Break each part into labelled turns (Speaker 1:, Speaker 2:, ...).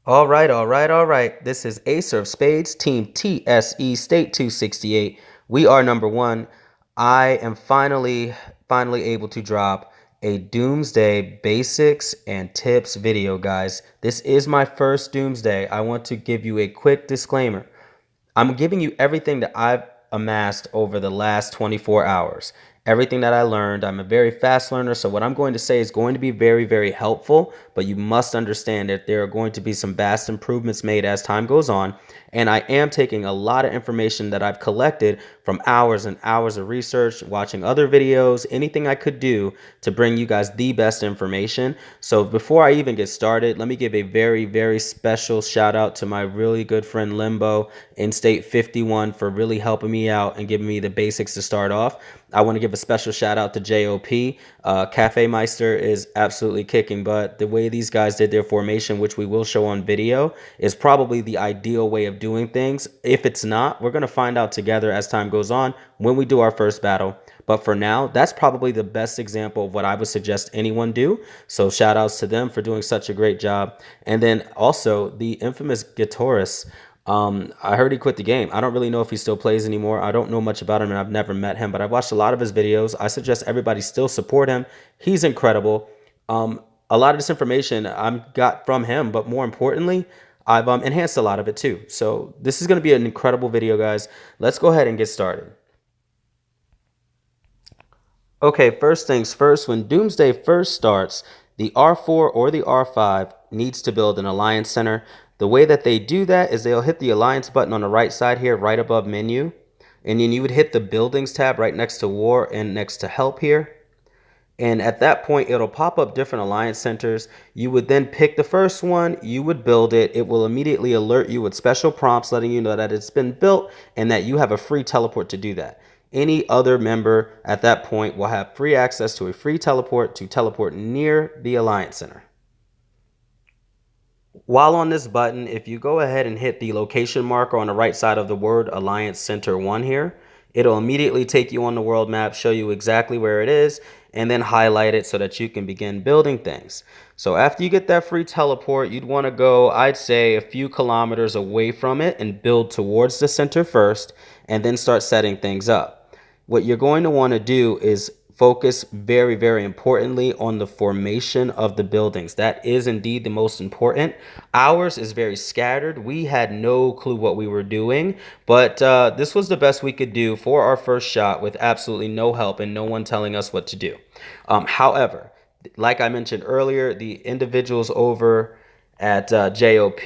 Speaker 1: All right. This is Ace of Spades, Team TSE, State 268. We are number one. I am finally able to drop a Doomsday basics and tips video, guys. This is my first Doomsday. I want to give you a quick disclaimer. I'm giving you everything that I've amassed over the last 24 hours. Everything that I learned. I'm a very fast learner, so what I'm going to say is going to be very, very helpful, but you must understand that there are going to be some vast improvements made as time goes on, and I am taking a lot of information that I've collected from hours and hours of research, watching other videos, anything I could do to bring you guys the best information. So before I even get started, let me give a very, very special shout out to my really good friend Limbo in State 51 for really helping me out and giving me the basics to start off. I want to give a special shout out to JOP. Cafe Meister is absolutely kicking butt. The way these guys did their formation, which we will show on video, is probably the ideal way of doing things. If it's not, we're going to find out together as time goes on when we do our first battle. But for now, that's probably the best example of what I would suggest anyone do. So shout outs to them for doing such a great job. And then also the infamous Gitoris. I heard he quit the game. I don't really know if he still plays anymore. I don't know much about him and I've never met him, but I've watched a lot of his videos. I suggest everybody still support him. He's incredible. A lot of this information I got from him, but more importantly, I've enhanced a lot of it too. So this is going to be an incredible video, guys. Let's go ahead and get started. Okay, first things first, when Doomsday first starts, the R4 or the R5 needs to build an alliance center. The way that they do that is they'll hit the alliance button on the right side here, right above menu. And then you would hit the buildings tab right next to war and next to help here. And at that point, it'll pop up different alliance centers. You would then pick the first one, you would build it. It will immediately alert you with special prompts letting you know that it's been built and that you have a free teleport to do that. Any other member at that point will have free access to a free teleport to teleport near the alliance center. While on this button, if you go ahead and hit the location marker on the right side of the word Alliance Center 1 here, it'll immediately take you on the world map, show you exactly where it is, and then highlight it so that you can begin building things. So after you get that free teleport, you'd want to go, I'd say, a few kilometers away from it and build towards the center first, and then start setting things up. What you're going to want to do is focus very, very importantly on the formation of the buildings. That is indeed the most important. Ours is very scattered. We had no clue what we were doing, but this was the best we could do for our first shot with absolutely no help and no one telling us what to do. However, like I mentioned earlier, the individuals over at JOP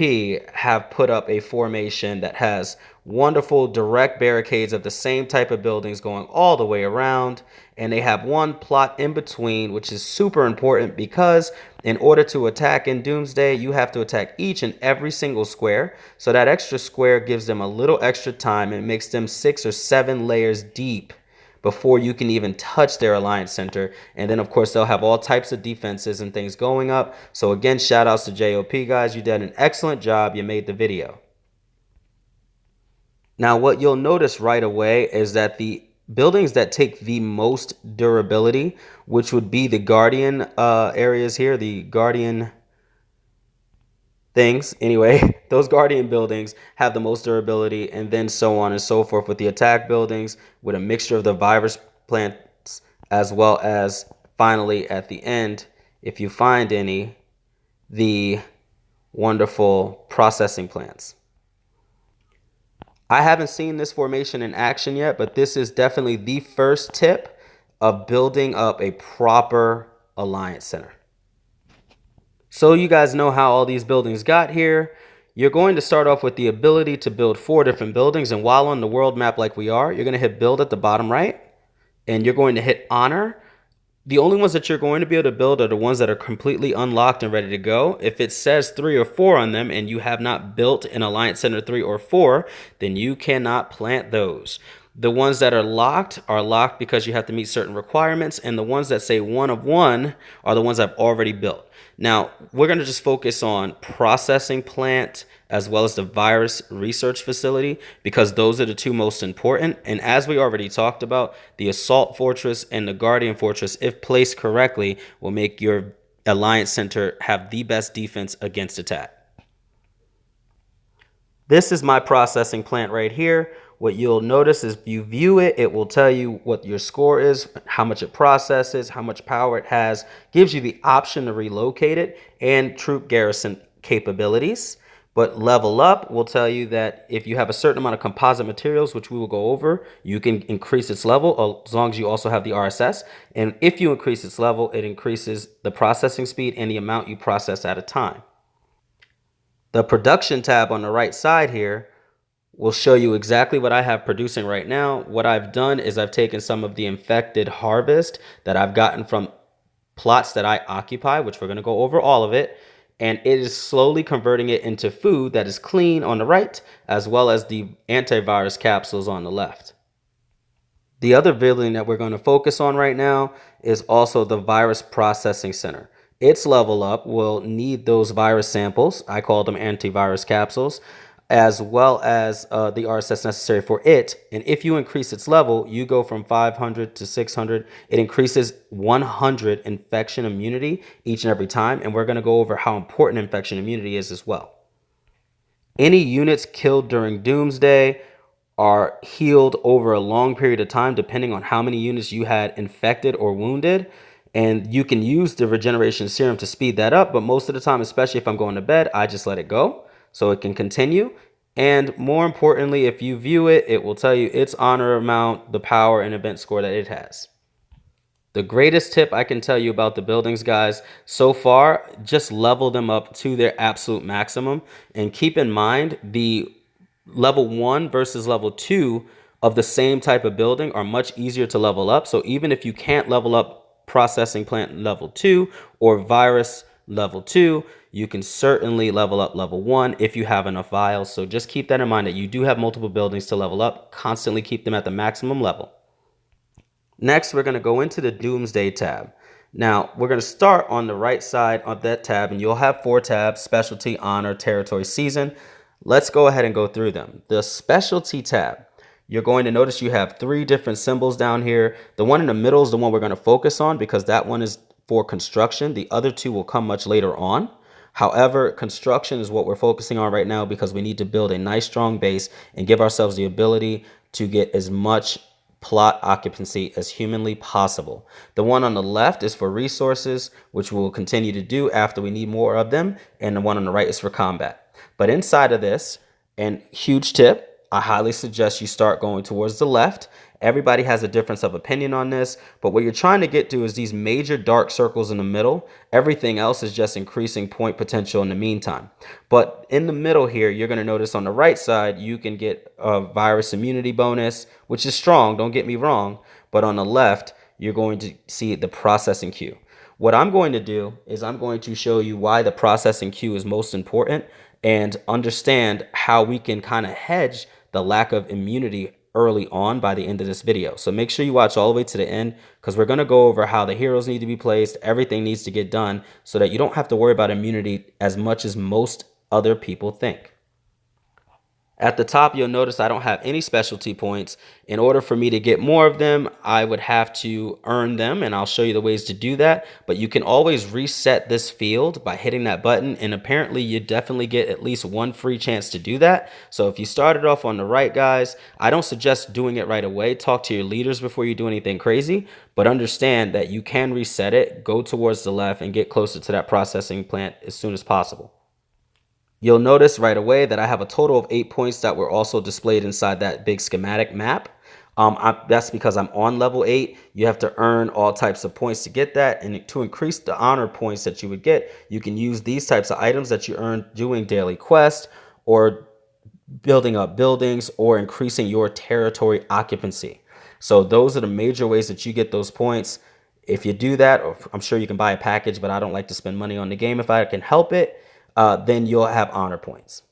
Speaker 1: have put up a formation that has wonderful direct barricades of the same type of buildings going all the way around, and they have one plot in between, which is super important because in order to attack in Doomsday, you have to attack each and every single square. So that extra square gives them a little extra time and makes them 6 or 7 layers deep before you can even touch their alliance center. And then of course they'll have all types of defenses and things going up. So again, shout outs to JOP, guys. You did an excellent job. You made the video. Now what you'll notice right away is that the buildings that take the most durability, which would be the guardian areas here, the guardian things anyway, those guardian buildings have the most durability, and then so on and so forth with the attack buildings with a mixture of the virus plants, as well as finally at the end, if you find any, the wonderful processing plants. I haven't seen this formation in action yet, but this is definitely the first tip of building up a proper alliance center. So you guys know how all these buildings got here. You're going to start off with the ability to build 4 different buildings. And while on the world map like we are, you're going to hit build at the bottom right. And you're going to hit honor. The only ones that you're going to be able to build are the ones that are completely unlocked and ready to go. If it says 3 or 4 on them and you have not built an Alliance Center 3 or 4, then you cannot plant those. The ones that are locked because you have to meet certain requirements, and the ones that say 1 of 1 are the ones I've already built. Now, we're going to just focus on processing plant as well as the virus research facility because those are the 2 most important. And as we already talked about, the assault fortress and the guardian fortress, if placed correctly, will make your alliance center have the best defense against attack. This is my processing plant right here. What you'll notice is if you view it, it will tell you what your score is, how much it processes, how much power it has, gives you the option to relocate it, and troop garrison capabilities. But level up will tell you that if you have a certain amount of composite materials, which we will go over, you can increase its level as long as you also have the RSS. And if you increase its level, it increases the processing speed and the amount you process at a time. The production tab on the right side here will show you exactly what I have producing right now. What I've done is I've taken some of the infected harvest that I've gotten from plots that I occupy, which we're going to go over all of it, and it is slowly converting it into food that is clean on the right, as well as the antivirus capsules on the left. The other building that we're going to focus on right now is also the virus processing center. Its level up will need those virus samples, I call them antivirus capsules, as well as the RSS necessary for it. And if you increase its level, you go from 500 to 600. It increases 100 infection immunity each and every time. And we're going to go over how important infection immunity is as well. Any units killed during Doomsday are healed over a long period of time, depending on how many units you had infected or wounded. And you can use the regeneration serum to speed that up. But most of the time, especially if I'm going to bed, I just let it go so it can continue. And more importantly, if you view it, it will tell you its honor amount, the power, and event score that it has. The greatest tip I can tell you about the buildings, guys, so far, just level them up to their absolute maximum. And keep in mind, the level 1 versus level 2 of the same type of building are much easier to level up. So even if you can't level up processing plant level 2 or virus level 2, you can certainly level up level 1 if you have enough vials. So just keep that in mind that you do have multiple buildings to level up. Constantly keep them at the maximum level. Next, we're going to go into the Doomsday tab. Now, we're going to start on the right side of that tab, and you'll have 4 tabs: Specialty, Honor, Territory, Season. Let's go ahead and go through them. The Specialty tab, you're going to notice you have 3 different symbols down here. The one in the middle is the one we're going to focus on because that one is for construction. The other 2 will come much later on. However, construction is what we're focusing on right now because we need to build a nice, strong base and give ourselves the ability to get as much plot occupancy as humanly possible. The one on the left is for resources, which we'll continue to do after we need more of them. And the one on the right is for combat. But inside of this, and huge tip, I highly suggest you start going towards the left. Everybody has a difference of opinion on this, but what you're trying to get to is these major dark circles in the middle. Everything else is just increasing point potential in the meantime. But in the middle here, you're going to notice on the right side, you can get a virus immunity bonus, which is strong, don't get me wrong. But on the left, you're going to see the processing queue. What I'm going to do is I'm going to show you why the processing queue is most important and understand how we can kind of hedge the lack of immunity early on by the end of this video. So make sure you watch all the way to the end because we're going to go over how the heroes need to be placed. Everything needs to get done so that you don't have to worry about immunity as much as most other people think. At the top, you'll notice I don't have any specialty points. In order for me to get more of them, I would have to earn them, and I'll show you the ways to do that. But you can always reset this field by hitting that button, and apparently you definitely get at least 1 free chance to do that. So if you started off on the right, guys, I don't suggest doing it right away. Talk to your leaders before you do anything crazy, but understand that you can reset it, go towards the left, and get closer to that processing plant as soon as possible. You'll notice right away that I have a total of 8 points that were also displayed inside that big schematic map. That's because I'm on level 8. You have to earn all types of points to get that. And to increase the honor points that you would get, you can use these types of items that you earn doing daily quests or building up buildings or increasing your territory occupancy. So those are the major ways that you get those points. If you do that, or I'm sure you can buy a package, but I don't like to spend money on the game if I can help it. Then you'll have honor points.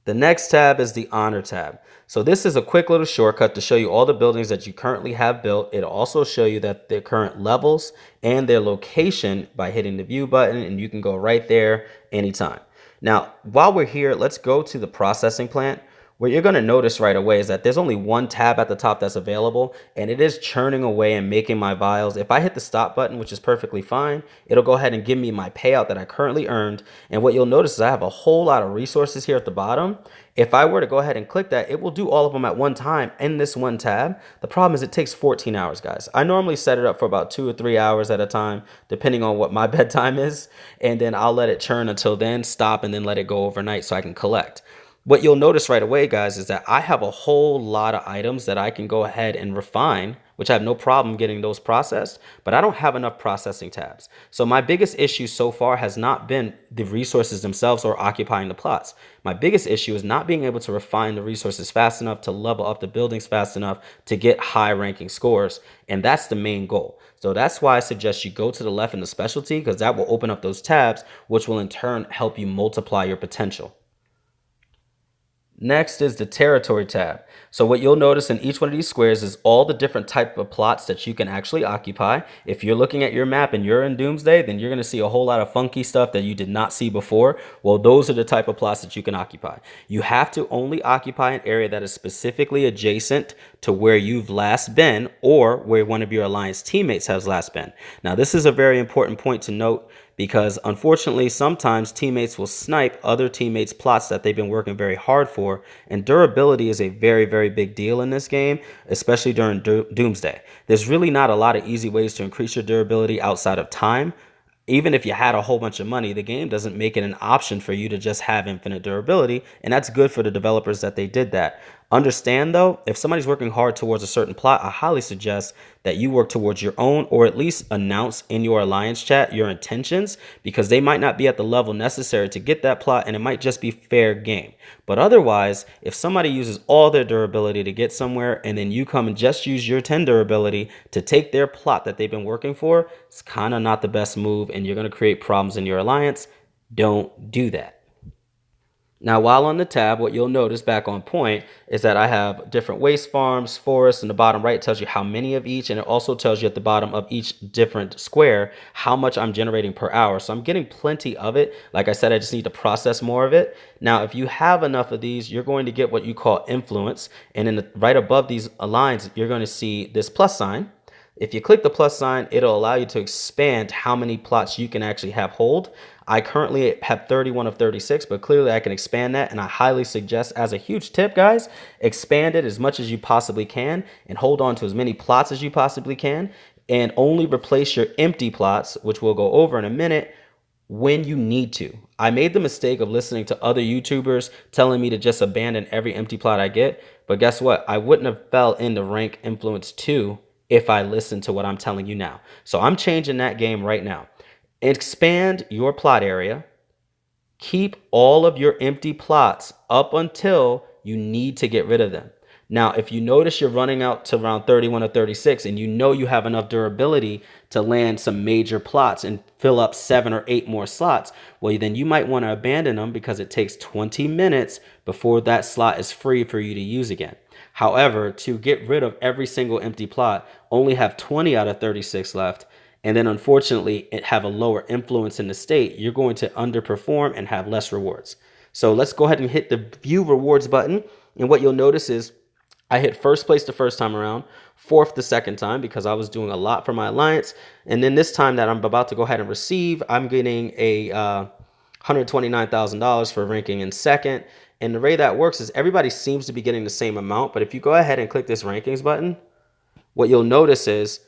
Speaker 1: The next tab is the honor tab. So this is a quick little shortcut to show you all the buildings that you currently have built. It'll also show you that their current levels and their location by hitting the view button, and you can go right there anytime. Now, while we're here, let's go to the processing plant. What you're going to notice right away is that there's only one tab at the top that's available, and it is churning away and making my vials. If I hit the stop button, which is perfectly fine, it'll go ahead and give me my payout that I currently earned. And what you'll notice is I have a whole lot of resources here at the bottom. If I were to go ahead and click that, it will do all of them at one time in this one tab. The problem is it takes 14 hours, guys. I normally set it up for about 2 or 3 hours at a time, depending on what my bedtime is. And then I'll let it churn until then, stop, and then let it go overnight so I can collect. What you'll notice right away, guys, is that I have a whole lot of items that I can go ahead and refine, which I have no problem getting those processed, but I don't have enough processing tabs. So my biggest issue so far has not been the resources themselves or occupying the plots. My biggest issue is not being able to refine the resources fast enough to level up the buildings fast enough to get high ranking scores. And that's the main goal. So that's why I suggest you go to the left in the specialty, because that will open up those tabs, which will in turn help you multiply your potential. Next is the territory tab. So what you'll notice in each one of these squares is all the different type of plots that you can actually occupy. If you're looking at your map and you're in Doomsday, then you're going to see a whole lot of funky stuff that you did not see before. Well, those are the type of plots that you can occupy. You have to only occupy an area that is specifically adjacent to where you've last been or where one of your alliance teammates has last been. Now, this is a very important point to note, because unfortunately, sometimes teammates will snipe other teammates' plots that they've been working very hard for. And durability is a very, very big deal in this game, especially during Doomsday. There's really not a lot of easy ways to increase your durability outside of time. Even if you had a whole bunch of money, the game doesn't make it an option for you to just have infinite durability. And that's good for the developers that they did that. Understand, though, if somebody's working hard towards a certain plot, I highly suggest that you work towards your own, or at least announce in your alliance chat your intentions, because they might not be at the level necessary to get that plot, and it might just be fair game. But otherwise, if somebody uses all their durability to get somewhere, and then you come and just use your 10 durability to take their plot that they've been working for, it's kind of not the best move, and you're going to create problems in your alliance. Don't do that. Now, while on the tab, what you'll notice back on point is that I have different waste farms, forests, and the bottom right tells you how many of each, and it also tells you at the bottom of each different square how much I'm generating per hour. So I'm getting plenty of it. Like I said, I just need to process more of it. Now, if you have enough of these, you're going to get what you call influence, and right above these lines, you're going to see this plus sign. If you click the plus sign, it'll allow you to expand how many plots you can actually have hold. I currently have 31 of 36, but clearly I can expand that. And I highly suggest, as a huge tip, guys, expand it as much as you possibly can and hold on to as many plots as you possibly can. And only replace your empty plots, which we'll go over in a minute, when you need to. I made the mistake of listening to other YouTubers telling me to just abandon every empty plot I get. But guess what? I wouldn't have fell into rank influence 2 if I listened to what I'm telling you now. So I'm changing that game right now. Expand your plot area. Keep all of your empty plots up until you need to get rid of them. Now, if you notice you're running out to around 31 or 36 and you know you have enough durability to land some major plots and fill up 7 or 8 more slots, well, then you might want to abandon them, because it takes 20 minutes before that slot is free for you to use again. However, to get rid of every single empty plot, only have 20 out of 36 left, and then unfortunately have a lower influence in the state, you're going to underperform and have less rewards. So let's go ahead and hit the view rewards button. And what you'll notice is I hit first place the first time around, fourth the second time, because I was doing a lot for my alliance. And then this time that I'm about to go ahead and receive, I'm getting a $129,000 for ranking in second. And the way that works is everybody seems to be getting the same amount. But if you go ahead and click this rankings button, what you'll notice is,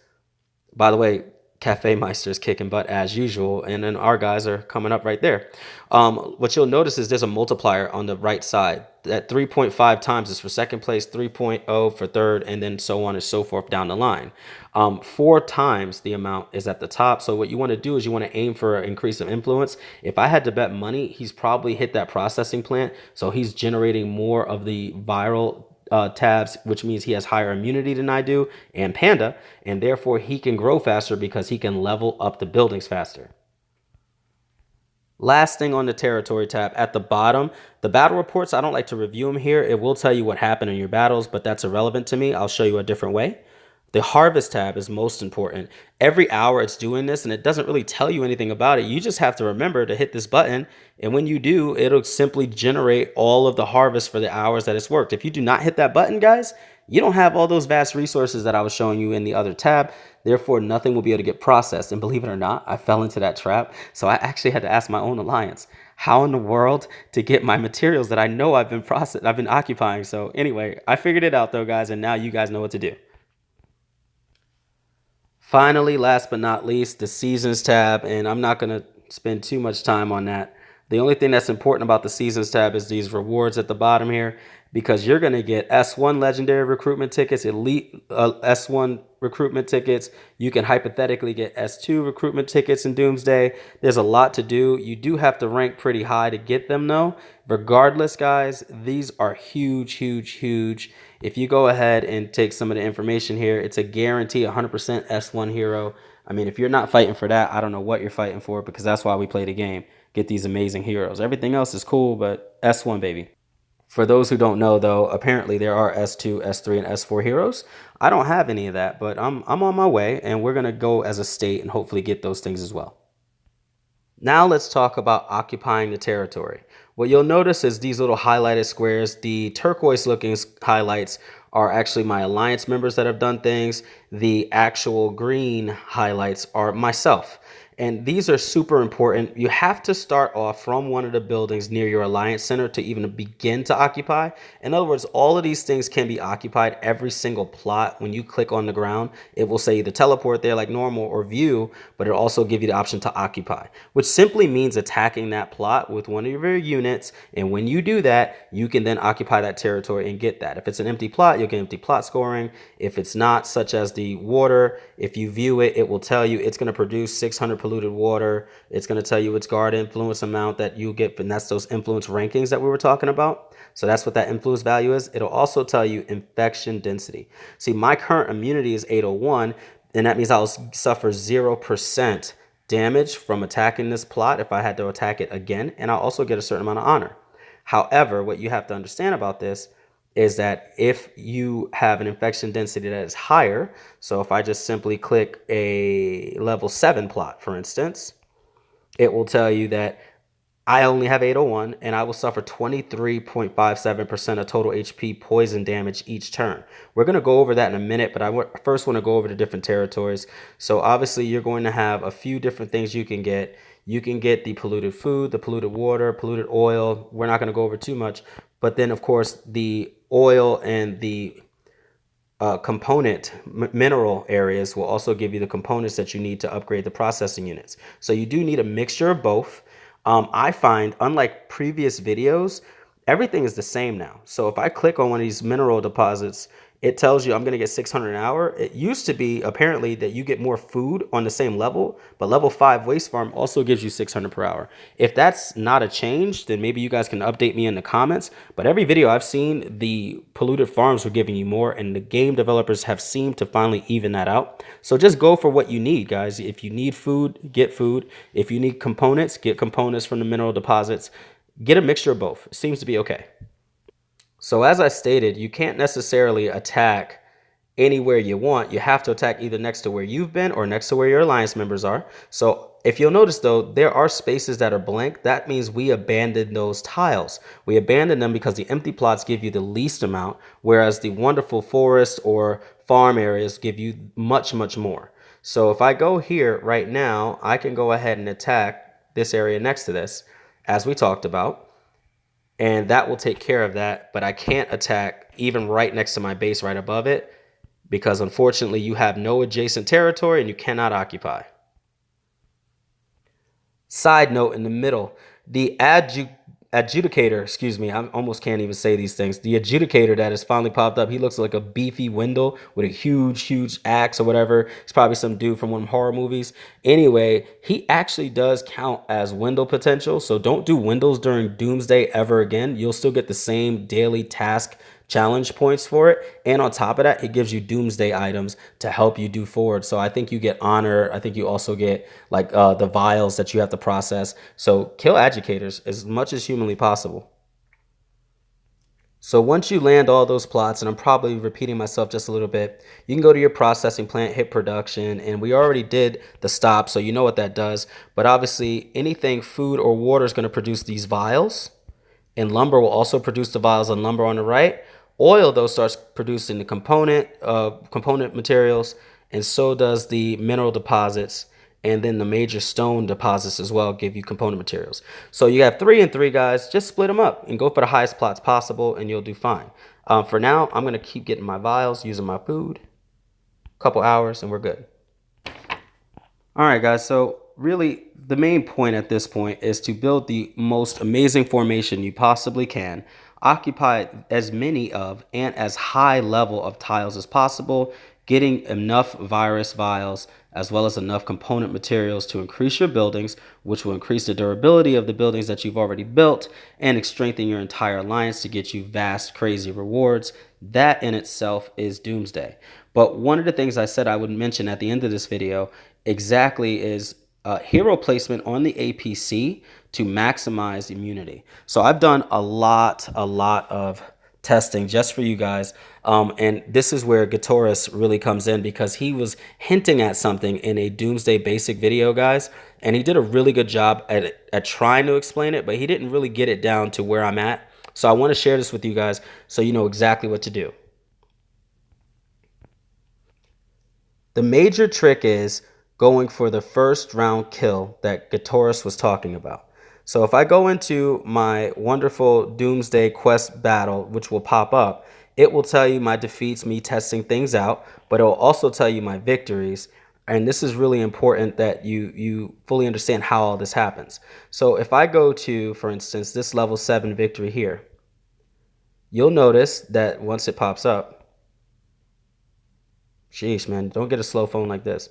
Speaker 1: by the way, Cafe Meister's kicking butt as usual, and then our guys are coming up right there. What you'll notice is there's a multiplier on the right side. That 3.5 times is for second place, 3.0 for third, and then so on and so forth down the line. 4 times the amount is at the top. So what you want to do is you want to aim for an increase of influence. If I had to bet money, he's probably hit that processing plant, so he's generating more of the viral tabs, which means he has higher immunity than I do, and Panda, and therefore he can grow faster because he can level up the buildings faster. Last thing on the territory tab at the bottom, the battle reports, I don't like to review them here. It will tell you what happened in your battles, but that's irrelevant to me. I'll show you a different way. The harvest tab is most important. Every hour it's doing this and it doesn't really tell you anything about it. You just have to remember to hit this button. And when you do, it'll simply generate all of the harvest for the hours that it's worked. If you do not hit that button, guys, you don't have all those vast resources that I was showing you in the other tab. Therefore, nothing will be able to get processed. And believe it or not, I fell into that trap. So I actually had to ask my own alliance, how in the world to get my materials that I know I've been occupying. So anyway, I figured it out though, guys, and now you guys know what to do. Finally, last but not least, the seasons tab, and I'm not going to spend too much time on that. The only thing that's important about the seasons tab is these rewards at the bottom here, because you're going to get S1 legendary recruitment tickets, elite S1 recruitment tickets. You can hypothetically get S2 recruitment tickets in Doomsday. There's a lot to do. You do have to rank pretty high to get them though. Regardless, guys, these are huge, huge, huge. If you go ahead and take some of the information here, it's a guarantee 100% S1 hero. I mean, if you're not fighting for that, I don't know what you're fighting for, because that's why we play the game. Get these amazing heroes. Everything else is cool, but S1, baby. For those who don't know, though, apparently there are S2, S3, and S4 heroes. I don't have any of that, but I'm on my way, and we're going to go as a state and hopefully get those things as well. Now let's talk about occupying the territory. What you'll notice is these little highlighted squares. The turquoise looking highlights are actually my alliance members that have done things. The actual green highlights are myself. And these are super important. You have to start off from one of the buildings near your alliance center to even begin to occupy. In other words, all of these things can be occupied. Every single plot, when you click on the ground, it will say either teleport there like normal or view, but it'll also give you the option to occupy, which simply means attacking that plot with one of your units. And when you do that, you can then occupy that territory and get that. If it's an empty plot, you'll get empty plot scoring. If it's not, such as the water, if you view it, it will tell you it's going to produce 600 polluted water. It's going to tell you its guard influence amount that you get, and that's those influence rankings that we were talking about. So that's what that influence value is. It'll also tell you infection density. See, my current immunity is 801, and that means I'll suffer 0% damage from attacking this plot if I had to attack it again, and I'll also get a certain amount of honor. However, what you have to understand about this is that if you have an infection density that is higher, so if I just simply click a level 7 plot, for instance, it will tell you that I only have 801 and I will suffer 23.57% of total HP poison damage each turn. We're going to go over that in a minute, but I first want to go over the different territories. So obviously you're going to have a few different things you can get. You can get the polluted food, the polluted water, polluted oil. We're not going to go over too much. But then, of course, the oil and the component mineral areas will also give you the components that you need to upgrade the processing units. So you do need a mixture of both. I find, unlike previous videos, everything is the same now. So if I click on one of these mineral deposits, it tells you I'm going to get 600 an hour. It used to be apparently that you get more food on the same level, but level 5 waste farm also gives you 600 per hour. If that's not a change, then maybe you guys can update me in the comments. But every video I've seen, the polluted farms were giving you more, and the game developers have seemed to finally even that out. So just go for what you need, guys. If you need food, get food. If you need components, get components from the mineral deposits. Get a mixture of both. It seems to be okay. So as I stated, you can't necessarily attack anywhere you want. You have to attack either next to where you've been or next to where your alliance members are. So if you'll notice though, there are spaces that are blank. That means we abandoned those tiles. We abandoned them because the empty plots give you the least amount, whereas the wonderful forest or farm areas give you much, much more. So if I go here right now, I can go ahead and attack this area next to this, as we talked about. And that will take care of that, but I can't attack even right next to my base right above it, because unfortunately you have no adjacent territory and you cannot occupy. Side note in the middle, the adjudicator, excuse me, I almost can't even say these things. The adjudicator that has finally popped up, he looks like a beefy Wendell with a huge, huge axe or whatever. It's probably some dude from one of the horror movies. Anyway, he actually does count as Wendell potential. So don't do Wendell's during Doomsday ever again. You'll still get the same daily task challenge points for it, and on top of that, it gives you Doomsday items to help you do forward. So I think you get honor. I think you also get like the vials that you have to process. So kill educators as much as humanly possible. So once you land all those plots, and I'm probably repeating myself just a little bit, you can go to your processing plant, hit production, and we already did the stop, so you know what that does. But obviously, anything food or water is going to produce these vials, and lumber will also produce the vials on lumber on the right. Oil, though, starts producing the component materials, and so does the mineral deposits, and then the major stone deposits as well give you component materials. So you have 3 and 3, guys. Just split them up and go for the highest plots possible, and you'll do fine. For now, I'm going to keep getting my vials using my food. A couple hours, and we're good. All right, guys, so really the main point at this point is to build the most amazing formation you possibly can, occupy as many of and as high level of tiles as possible, getting enough virus vials as well as enough component materials to increase your buildings, which will increase the durability of the buildings that you've already built and strengthen your entire alliance to get you vast, crazy rewards. That in itself is Doomsday. But one of the things I said I would mention at the end of this video exactly is hero placement on the APC to maximize immunity. So I've done a lot of testing just for you guys. And this is where Gatoris really comes in, because he was hinting at something in a Doomsday basic video, guys. And he did a really good job at trying to explain it, but he didn't really get it down to where I'm at. So I want to share this with you guys so you know exactly what to do. The major trick is going for the first round kill that Gatoris was talking about. So if I go into my wonderful Doomsday quest battle, which will pop up, it will tell you my defeats, me testing things out, but it will also tell you my victories. And this is really important that you fully understand how all this happens. So if I go to, for instance, this level 7 victory here, you'll notice that once it pops up, sheesh, man, don't get a slow phone like this.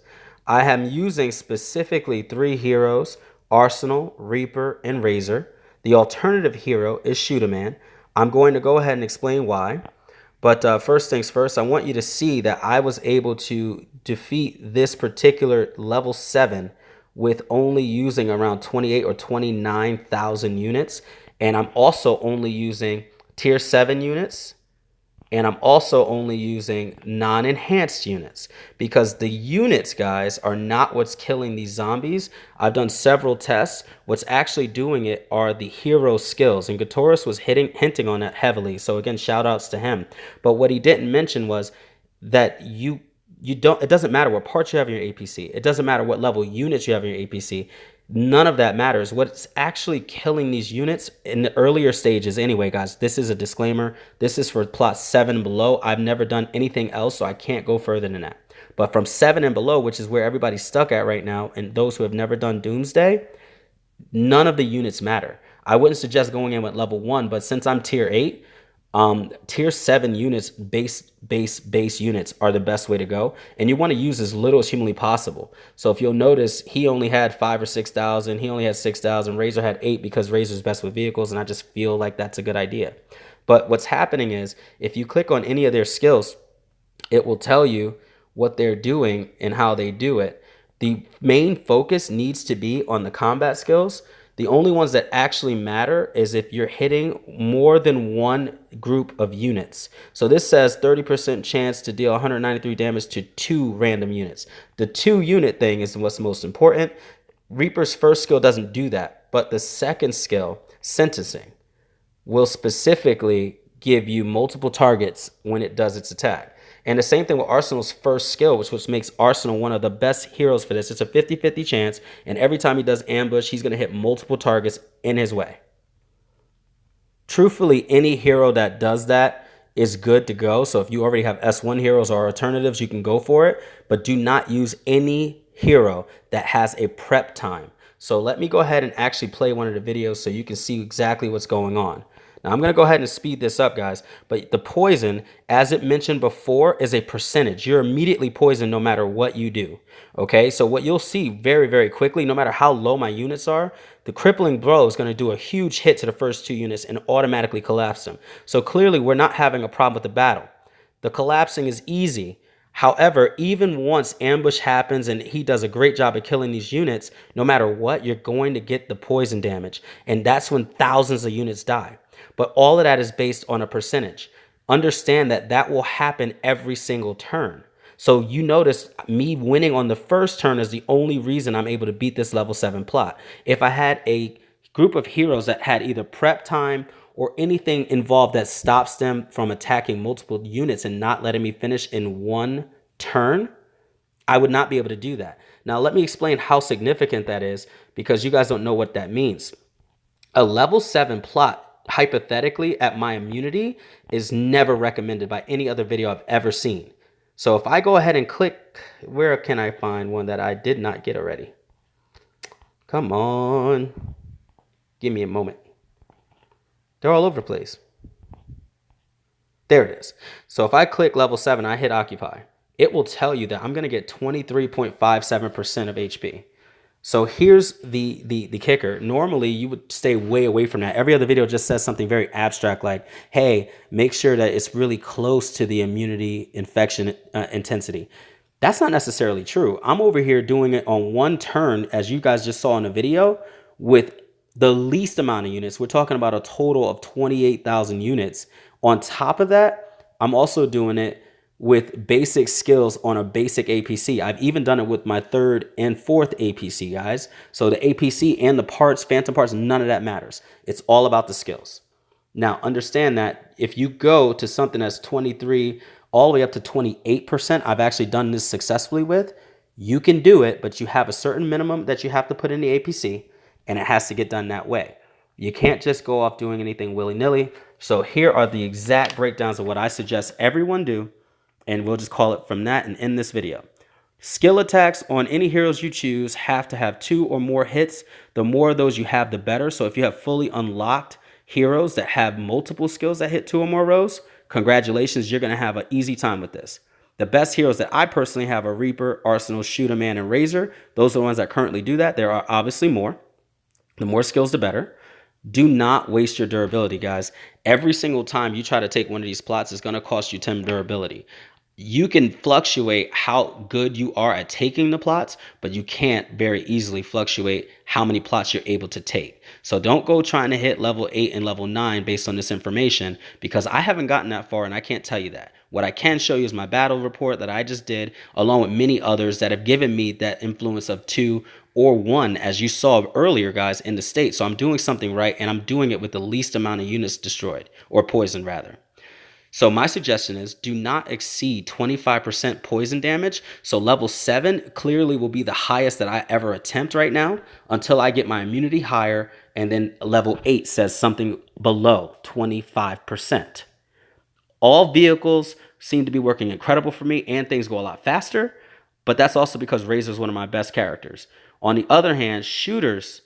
Speaker 1: I am using specifically 3 heroes, Arsenal, Reaper, and Razor. The alternative hero is Shooter-Man. I'm going to go ahead and explain why. But first things first, I want you to see that I was able to defeat this particular level 7 with only using around 28 or 29,000 units. And I'm also only using tier 7 units. And I'm also only using non-enhanced units, because the units, guys, are not what's killing these zombies. I've done several tests. What's actually doing it are the hero skills. And Gatoris was hinting on that heavily. So again, shout outs to him. But what he didn't mention was that it doesn't matter what parts you have in your APC. It doesn't matter what level units you have in your APC. None of that matters. What's actually killing these units in the earlier stages anyway, guys, this is a disclaimer. This is for plot 7 and below. I've never done anything else, so I can't go further than that. But from 7 and below, which is where everybody's stuck at right now, and those who have never done Doomsday, none of the units matter. I wouldn't suggest going in with level 1, but since I'm tier 8, tier 7 units, base units are the best way to go, and you want to use as little as humanly possible. So if you'll notice, he only had 5 or 6,000. He only had 6,000. Razor had 8 because Razor's best with vehicles, and I just feel like that's a good idea. But what's happening is, if you click on any of their skills, it will tell you what they're doing and how they do it. The main focus needs to be on the combat skills. The only ones that actually matter is if you're hitting more than one group of units. So this says 30% chance to deal 193 damage to 2 random units. The 2 unit thing is what's most important. Reaper's first skill doesn't do that, but the second skill, sentencing, will specifically give you multiple targets when it does its attack. And the same thing with Arsenal's first skill, which makes Arsenal one of the best heroes for this. It's a 50-50 chance, and every time he does ambush, he's going to hit multiple targets in his way. Truthfully, any hero that does that is good to go. So if you already have S1 heroes or alternatives, you can go for it. But do not use any hero that has a prep time. So let me go ahead and actually play one of the videos so you can see exactly what's going on. Now, I'm going to go ahead and speed this up, guys, but the poison, as it mentioned before, is a percentage. You're immediately poisoned no matter what you do, okay? So what you'll see very, very quickly, no matter how low my units are, the crippling blow is going to do a huge hit to the first 2 units and automatically collapse them. So clearly, we're not having a problem with the battle. The collapsing is easy. However, even once ambush happens and he does a great job of killing these units, no matter what, you're going to get the poison damage. And that's when thousands of units die. But all of that is based on a percentage. Understand that that will happen every single turn. So you notice me winning on the first turn is the only reason I'm able to beat this level 7 plot. If I had a group of heroes that had either prep time or anything involved that stops them from attacking multiple units and not letting me finish in one turn, I would not be able to do that. Now, let me explain how significant that is, because you guys don't know what that means. A level 7 plot, hypothetically, at my immunity is never recommended by any other video I've ever seen. So if I go ahead and click, where can I find one that I did not get already? Come on. Give me a moment. They're all over the place. There it is. So if I click level 7, I hit occupy, it will tell you that I'm going to get 23.57% of HP. So here's the kicker. Normally, you would stay way away from that. Every other video just says something very abstract like, hey, make sure that it's really close to the immunity infection intensity. That's not necessarily true. I'm over here doing it on one turn, as you guys just saw in the video, with the least amount of units. We're talking about a total of 28,000 units. On top of that, I'm also doing it with basic skills on a basic APC. I've even done it with my 3rd and 4th APC, guys. So the APC and the parts, phantom parts, none of that matters. It's all about the skills. Now, understand that if you go to something that's 23 all the way up to 28%, I've actually done this successfully with, you can do it, but you have a certain minimum that you have to put in the APC, and it has to get done that way. You can't just go off doing anything willy-nilly. So here are the exact breakdowns of what I suggest everyone do, and we'll just call it from that and end this video. Skill attacks on any heroes you choose have to have 2 or more hits. The more of those you have, the better. So if you have fully unlocked heroes that have multiple skills that hit 2 or more rows, congratulations, you're going to have an easy time with this. The best heroes that I personally have are Reaper, Arsenal, Shooter Man, and Razor. Those are the ones that currently do that. There are obviously more. The more skills, the better. Do not waste your durability, guys. Every single time you try to take one of these plots, it's going to cost you 10 durability. You can fluctuate how good you are at taking the plots, but you can't very easily fluctuate how many plots you're able to take. So don't go trying to hit level 8 and level 9 based on this information, because I haven't gotten that far and I can't tell you that. What I can show you is my battle report that I just did, along with many others that have given me that influence of 2 or 1, as you saw earlier, guys, in the state. So I'm doing something right, and I'm doing it with the least amount of units destroyed, or poisoned rather. So my suggestion is do not exceed 25% poison damage. So level 7 clearly will be the highest that I ever attempt right now until I get my immunity higher. And then level 8 says something below 25%. All vehicles seem to be working incredible for me, and things go a lot faster. But that's also because Razor is one of my best characters. On the other hand, shooters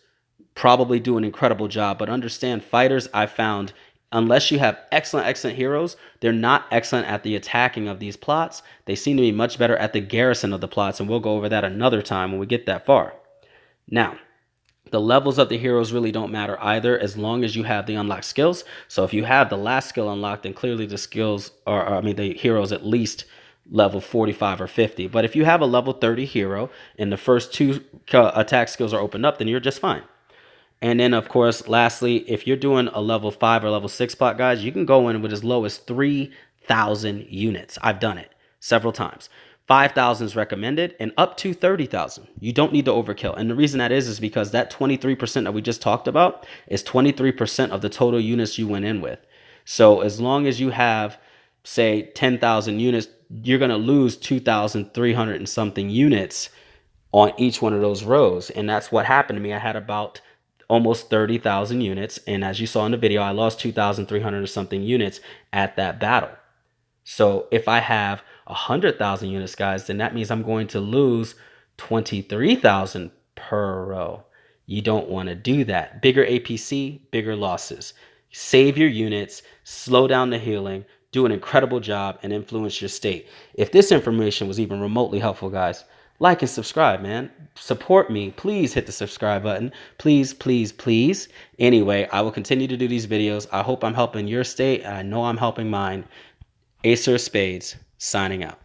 Speaker 1: probably do an incredible job. But understand, fighters, I found, unless you have excellent heroes, they're not excellent at the attacking of these plots. They seem to be much better at the garrison of the plots, and we'll go over that another time when we get that far. Now, the levels of the heroes really don't matter either, as long as you have the unlocked skills. So if you have the last skill unlocked, then clearly the skills are, the heroes at least level 45 or 50. But if you have a level 30 hero and the first 2 attack skills are opened up, then you're just fine. And then, of course, lastly, if you're doing a level 5 or level 6 plot, guys, you can go in with as low as 3,000 units. I've done it several times. 5,000 is recommended, and up to 30,000. You don't need to overkill. And the reason that is because that 23% that we just talked about is 23% of the total units you went in with. So as long as you have, say, 10,000 units, you're going to lose 2,300 and something units on each one of those rows. And that's what happened to me. I had about almost 30,000 units. And as you saw in the video, I lost 2,300 or something units at that battle. So if I have 100,000 units, guys, then that means I'm going to lose 23,000 per row. You don't want to do that. Bigger APC, bigger losses. Save your units, slow down the healing, do an incredible job, and influence your state. If this information was even remotely helpful, guys, like and subscribe, man. Support me. Please hit the subscribe button. Please, please, please. Anyway, I will continue to do these videos. I hope I'm helping your state. I know I'm helping mine. Ace of Spades, signing out.